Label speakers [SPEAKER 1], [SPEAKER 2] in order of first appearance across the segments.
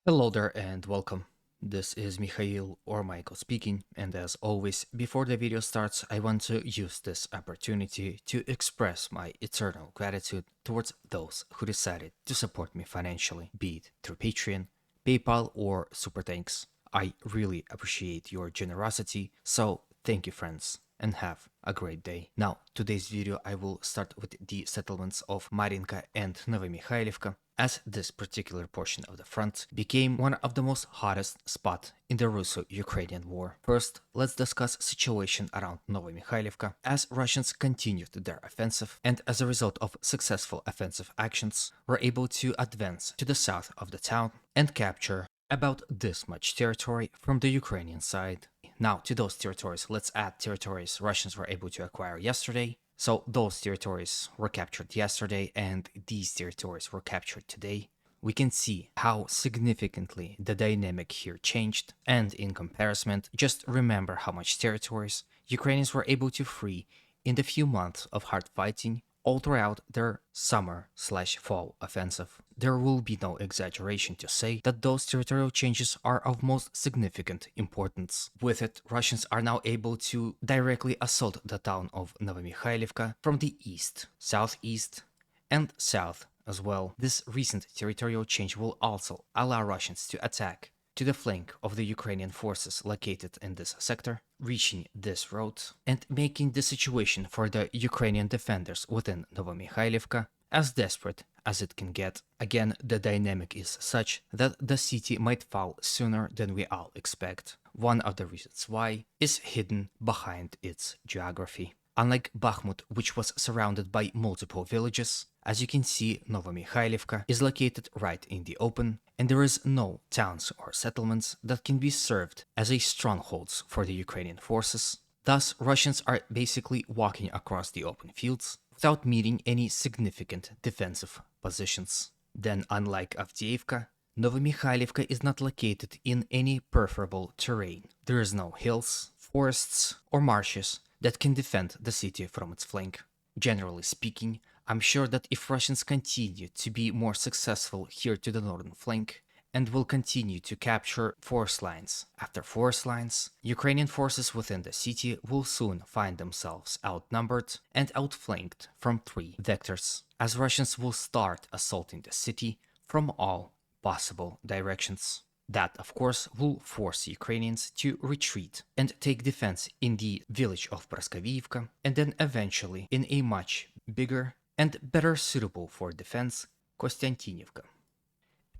[SPEAKER 1] Hello there and welcome. This is Mikhail or Michael speaking, and as always, before the video starts, I want to use this opportunity to express my eternal gratitude towards those who decided to support me financially, be it through Patreon, PayPal, or Super Thanks. I really appreciate your generosity, so thank you, friends, and have a great day. Now, today's video I will start with the settlements of Marinka and Novomykhailivka, as this particular portion of the front became one of the most hottest spots in the Russo-Ukrainian war. First, let's discuss situation around Novomykhailivka, as Russians continued their offensive and as a result of successful offensive actions were able to advance to the south of the town and capture about this much territory from the Ukrainian side. Now, to those territories, let's add territories Russians were able to acquire yesterday. So those territories were captured yesterday and these territories were captured today. We can see how significantly the dynamic here changed, and in comparison, just remember how much territories Ukrainians were able to free in the few months of hard fighting all throughout their summer/fall offensive. There will be no exaggeration to say that those territorial changes are of most significant importance. With it, Russians are now able to directly assault the town of Novomykhailivka from the east, southeast, and south as well. This recent territorial change will also allow Russians to attack to the flank of the Ukrainian forces located in this sector, reaching this road and making the situation for the Ukrainian defenders within Novomykhailivka as desperate as it can get. Again, the dynamic is such that the city might fall sooner than we all expect. One of the reasons why is hidden behind its geography. Unlike Bakhmut, which was surrounded by multiple villages, as you can see, Novomykhailivka is located right in the open, and there is no towns or settlements that can be served as a strongholds for the Ukrainian forces. Thus, Russians are basically walking across the open fields without meeting any significant defensive positions. Then, unlike Avdiivka, Novomykhailivka is not located in any preferable terrain. There is no hills, forests, or marshes that can defend the city from its flank. Generally speaking, I'm sure that if Russians continue to be more successful here to the northern flank and will continue to capture forest lines after forest lines, Ukrainian forces within the city will soon find themselves outnumbered and outflanked from three vectors, as Russians will start assaulting the city from all possible directions. That, of course, will force Ukrainians to retreat and take defense in the village of Praskaviivka, and then eventually in a much bigger and better suitable for defense Kostiantinivka.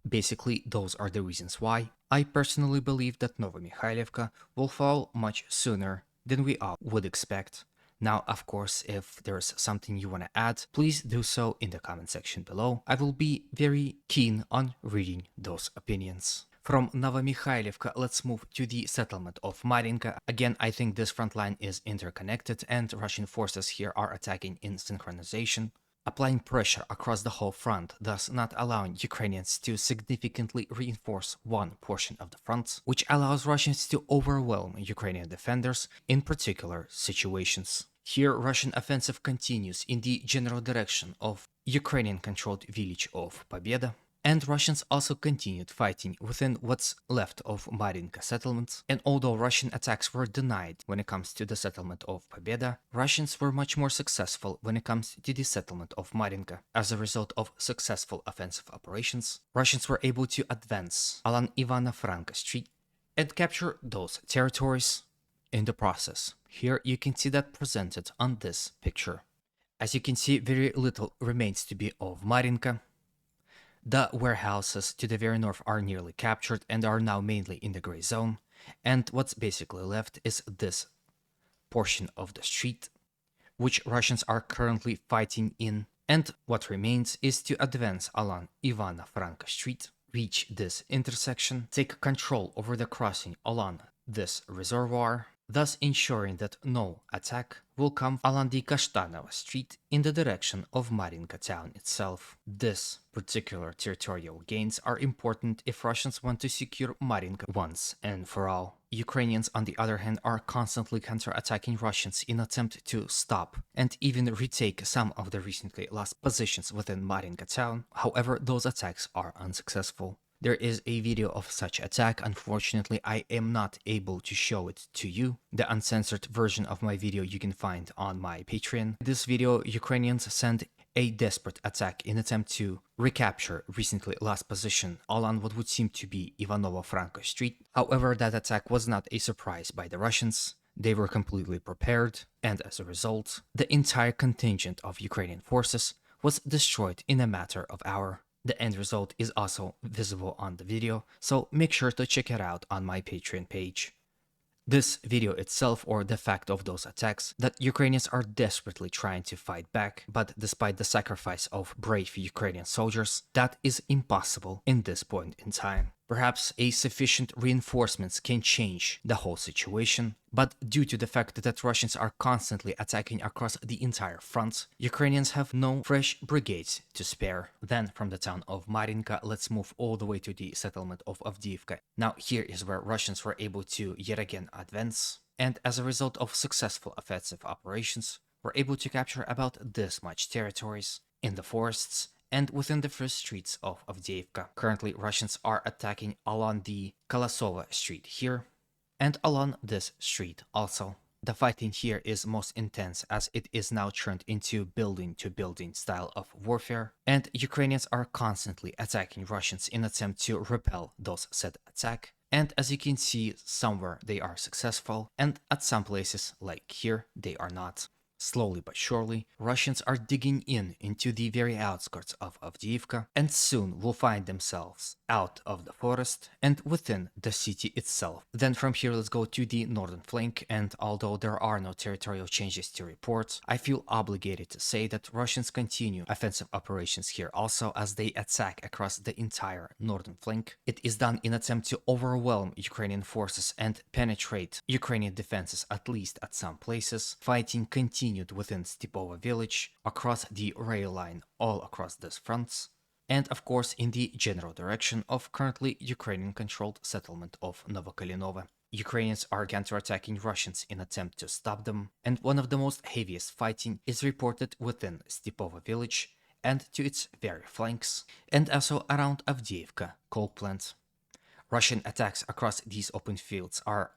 [SPEAKER 1] Basically, those are the reasons why I personally believe that Novomykhailivka will fall much sooner than we all would expect. Now, of course, if there's something you want to add, please do so in the comment section below. I will be very keen on reading those opinions. From Novomykhailivka, let's move to the settlement of Marinka. Again, I think this front line is interconnected and Russian forces here are attacking in synchronization, applying pressure across the whole front, thus not allowing Ukrainians to significantly reinforce one portion of the front, which allows Russians to overwhelm Ukrainian defenders in particular situations. Here, Russian offensive continues in the general direction of Ukrainian-controlled village of Pobjeda, and Russians also continued fighting within what's left of Marinka settlements, and although Russian attacks were denied when it comes to the settlement of Pobjeda, Russians were much more successful when it comes to the settlement of Marinka. As a result of successful offensive operations, Russians were able to advance along Ivano-Franko Street and capture those territories in the process. Here you can see that presented on this picture. As you can see, very little remains to be of Marinka. The warehouses to the very north are nearly captured and are now mainly in the gray zone, and what's basically left is this portion of the street, which Russians are currently fighting in, and what remains is to advance along Ivano-Franko Street, reach this intersection, take control over the crossing along this reservoir, thus ensuring that no attack will come along the Kashtanova Street in the direction of Marinka town itself. This particular territorial gains are important if Russians want to secure Marinka once and for all. Ukrainians, on the other hand, are constantly counter-attacking Russians in attempt to stop and even retake some of the recently lost positions within Marinka town. However, those attacks are unsuccessful. There is a video of such attack. Unfortunately, I am not able to show it to you. The uncensored version of my video you can find on my Patreon. In this video, Ukrainians sent a desperate attack in attempt to recapture recently lost position along what would seem to be Ivanovo-Franko Street. However, that attack was not a surprise by the Russians. They were completely prepared, and as a result, the entire contingent of Ukrainian forces was destroyed in a matter of hours. The end result is also visible on the video, so make sure to check it out on my Patreon page. This video itself, or the fact of those attacks, that Ukrainians are desperately trying to fight back, but despite the sacrifice of brave Ukrainian soldiers, that is impossible in this point in time. Perhaps a sufficient reinforcements can change the whole situation, but due to the fact that Russians are constantly attacking across the entire front, Ukrainians have no fresh brigades to spare. Then from the town of Marinka, let's move all the way to the settlement of Avdiivka. Now here is where Russians were able to yet again advance, and as a result of successful offensive operations, were able to capture about this much territories in the forests and within the first streets of Avdiivka. Currently, Russians are attacking along the Kalasova street here, and along this street also. The fighting here is most intense as it is now turned into building-to-building style of warfare, and Ukrainians are constantly attacking Russians in attempt to repel those said attack. And as you can see, somewhere they are successful, and at some places, like here, they are not. Slowly but surely, Russians are digging into the very outskirts of Avdiivka, and soon will find themselves out of the forest and within the city itself. Then from here, let's go to the northern flank, and although there are no territorial changes to report, I feel obligated to say that Russians continue offensive operations here also as they attack across the entire northern flank. It is done in attempt to overwhelm Ukrainian forces and penetrate Ukrainian defenses, at least at some places. Fighting continues within Stepovo village, across the rail line, all across these fronts, and of course in the general direction of currently Ukrainian-controlled settlement of Novomykhailivka. Ukrainians are counterattacking Russians in attempt to stop them, and one of the most heaviest fighting is reported within Stepovo village and to its very flanks, and also around Avdiivka coal plant. Russian attacks across these open fields are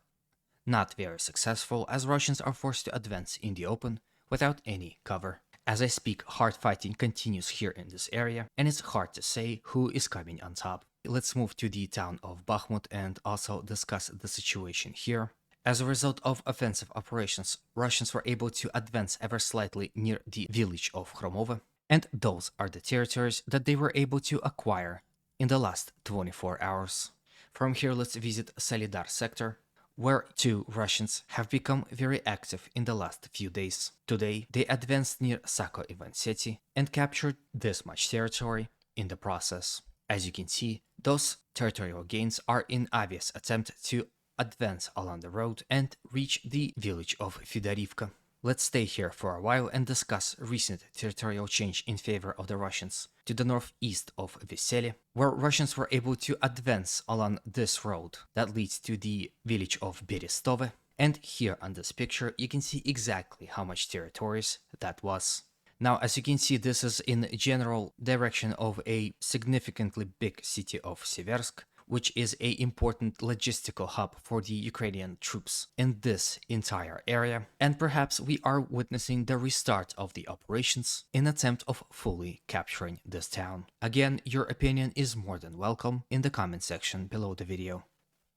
[SPEAKER 1] not very successful as Russians are forced to advance in the open without any cover. As I speak, hard fighting continues here in this area, and it's hard to say who is coming on top. Let's move to the town of Bakhmut and also discuss the situation here. As a result of offensive operations, Russians were able to advance ever slightly near the village of Khromovo, and those are the territories that they were able to acquire in the last 24 hours. From here, let's visit Soledar sector, where two Russians have become very active in the last few days. Today, they advanced near Sako-Ivan-Seti and captured this much territory in the process. As you can see, those territorial gains are in obvious attempt to advance along the road and reach the village of Fedorivka. Let's stay here for a while and discuss recent territorial change in favor of the Russians to the northeast of Vesele, where Russians were able to advance along this road that leads to the village of Berestove. And here on this picture, you can see exactly how much territories that was. Now, as you can see, this is in general direction of a significantly big city of Seversk, which is an important logistical hub for the Ukrainian troops in this entire area, and perhaps we are witnessing the restart of the operations in attempt of fully capturing this town. Again, your opinion is more than welcome in the comment section below the video.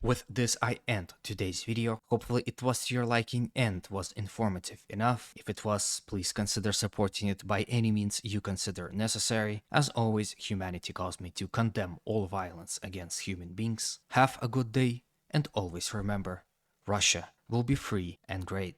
[SPEAKER 1] With this, I end today's video. Hopefully it was to your liking and was informative enough. If it was, please consider supporting it by any means you consider necessary. As always, humanity calls me to condemn all violence against human beings. Have a good day, and always remember, Russia will be free and great.